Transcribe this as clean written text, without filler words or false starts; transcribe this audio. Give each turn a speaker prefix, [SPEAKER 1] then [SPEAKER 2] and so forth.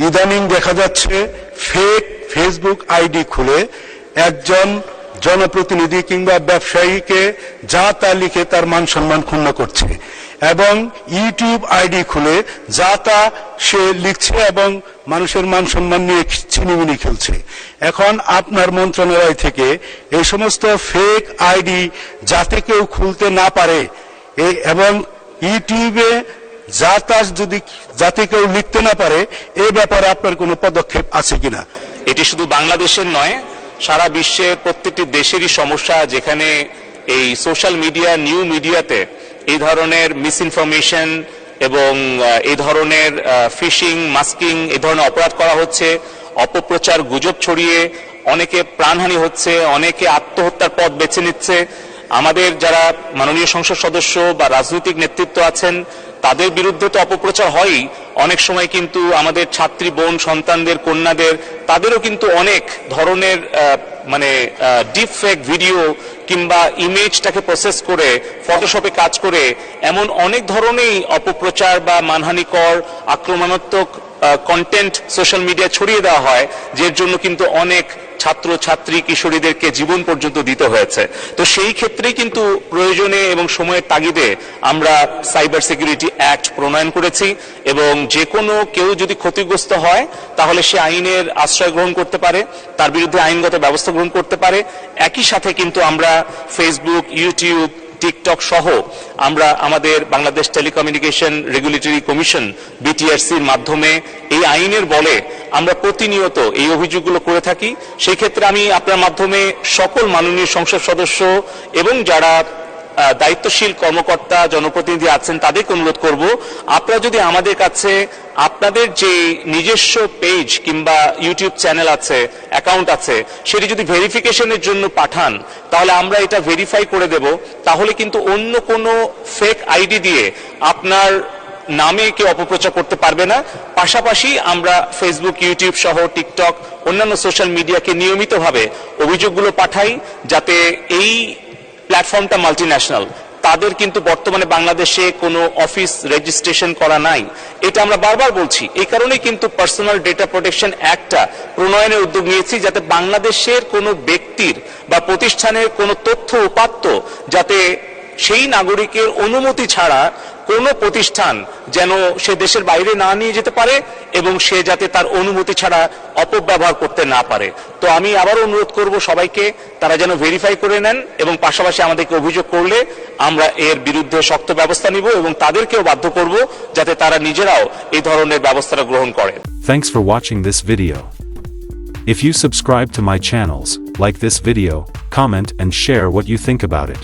[SPEAKER 1] ইদানিং দেখা যাচ্ছে ফেক ফেসবুক আইডি খুলে একজন জনপ্রতিনিধি কিংবা ব্যবসায়ীকে যা তা লিখে তার মান সম্মান ক্ষুণ্ণ করছে, এবং ইউটিউব আইডি খুলে যা তা সে লিখছে এবং মানুষের মান সম্মান নিয়ে ছিনিমিনি খেলছে। এখন আপনার মন্ত্রণালয় থেকে এই সমস্ত ফেক আইডি যাতে কেউ খুলতে না পারে এবং ইউটিউবে যা তা যাতে কেউ লিখতে না পারে, এই ব্যাপারে আপনার কোনো পদক্ষেপ আছে কিনা?
[SPEAKER 2] এটি শুধু বাংলাদেশের নয়, সারা বিশ্বের প্রত্যেকটি দেশেরই সমস্যা, যেখানে এই সোশ্যাল মিডিয়া, নিউ মিডিয়াতে এই ধরনের মিসইনফরমেশন এবং এই ধরনের ফিশিং, মাস্কিং, এই ধরনের অপরাধ করা হচ্ছে। অপপ্রচার, গুজব ছড়িয়ে অনেকে প্রাণহানি হচ্ছে, অনেকে আত্মহত্যার পথ বেছে নিচ্ছে। আমাদের যারা মাননীয় সংসদ সদস্য বা রাজনৈতিক নেতৃত্ব আছেন, তাদের বিরুদ্ধে তো অপপ্রচার হয়ই, অনেক সময় কিন্তু আমাদের ছাত্রী বোন, সন্তানদের, কন্যাদের, তাদেরও কিন্তু অনেক ধরনের ডিপ ফেক ভিডিও কিংবা ইমেজটাকে প্রসেস করে ফটোশপে কাজ করে এমন অনেক ধরনেরই অপপ্রচার বা মানহানিকর, আক্রমণাত্মক কন্টেন্ট সোশ্যাল মিডিয়া ছড়িয়ে দেওয়া হয়, যার জন্য কিন্তু অনেক ছাত্র ছাত্রী, কিশোরীদেরকে জীবন পর্যন্ত দিতে হয়েছে। তো সেই ক্ষেত্রেই কিন্তু প্রয়োজনে এবং সময়ের তাগিদে আমরা সাইবার সিকিউরিটি অ্যাক্ট প্রণয়ন করেছি, এবং যে কোনো কেউ যদি ক্ষতিগ্রস্ত হয় তাহলে সে আইনের আশ্রয় গ্রহণ করতে পারে, তার বিরুদ্ধে আইনগত ব্যবস্থা গ্রহণ করতে পারে। একই সাথে কিন্তু আমরা ফেসবুক, ইউটিউব, টিকটক সহ আমরা আমাদের বাংলাদেশ টেলিকমিউনিকেশন রেগুলেটরি কমিশন বিটিআরসির মাধ্যমে এই আইনের বলে আমরা প্রতিনিয়ত এই অভিযোগগুলো করে থাকি। সেই ক্ষেত্রে আমি আপনার মাধ্যমে সকল মাননীয় সংসদ সদস্য এবং যারা দায়িত্বশীল কর্মকর্তা, জনপ্রতিনিধি আছেন তাদেরকে অনুরোধ করব, আপনারা যদি আমাদের কাছে আপনাদের যে নিজস্ব পেজ কিংবা ইউটিউব চ্যানেল আছে, অ্যাকাউন্ট আছে, সেটি যদি ভেরিফিকেশনের জন্য পাঠান তাহলে আমরা এটা ভেরিফাই করে দেব। তাহলে কিন্তু অন্য কোনো ফেক আইডি দিয়ে আপনার নামে কেউ অপপ্রচার করতে পারবে না। পাশাপাশি আমরা ফেসবুক, ইউটিউব সহ টিকটক, অন্যান্য সোশ্যাল মিডিয়াকে নিয়মিতভাবে অভিযোগগুলো পাঠাই, যাতে এই প্ল্যাটফর্মটা মাল্টিন্যাশনাল, তাদের কিন্তু বর্তমানে বাংলাদেশে কোনো অফিস রেজিস্ট্রেশন করা নাই। এটা আমরা বারবার বলছি, এই কারণেই কিন্তু পার্সোনাল ডেটা প্রোটেকশন অ্যাক্টটা প্রণয়নের উদ্যোগ নিয়েছি, যাতে বাংলাদেশের কোনো ব্যক্তির বা প্রতিষ্ঠানের কোনো তথ্য উপাত্ত যাতে সেই নাগরিকের অনুমতি ছাড়া কোনো প্রতিষ্ঠান যেন সে দেশের বাইরে না নিয়ে যেতে পারে এবং সে যাতে তার অনুমতি ছাড়া অপব্যবহার করতে না পারে। তো আমি আবারও অনুরোধ করব সবাইকে, তারা যেন ভেরিফাই করে নেন, এবং পাশাপাশি আমাদেরকে অভিযোগ করলে আমরা এর বিরুদ্ধে শক্ত ব্যবস্থা নিব এবং তাদেরকেও বাধ্য করব যাতে তারা নিজেরাও এই ধরনের ব্যবস্থাটা গ্রহণ করে।
[SPEAKER 3] Thanks for watching this video. If you subscribe to my channels, like this video, comment and share what you think about it.